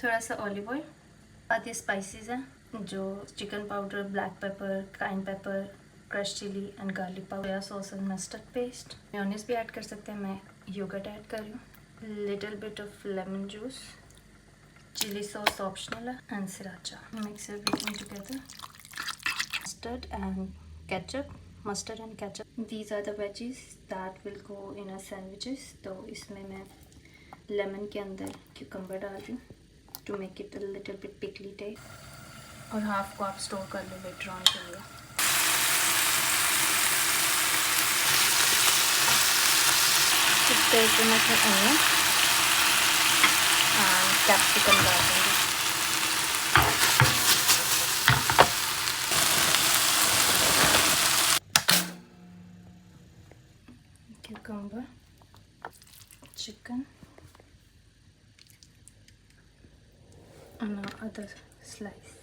थोड़ा सा olive oil, बाद ये स्पाइसेस हैं जो chicken powder, black pepper, cayenne pepper, crush chilli and garlic powder, soya sauce and mustard paste. Mayonnaise भी ऐड कर सकते हैं, मैं योगर्ट ऐड कर रही हूँ। Little bit of lemon juice, chilli sauce optional है, and sriracha. Mix everything together. Mustard and ketchup. These are the veggies that will go in our sandwiches. तो इसमें मैं लेमन के अंदर क्यूकम्बर डाल रही हूँ to make it a little bit pickly taste, और हाफ को आप स्टोर कर लो लेटर ऑन के लिए। फिर मैं अनियन एंड कैप्सिकम डाल दूँगी। Cucumber, chicken, and now other slice.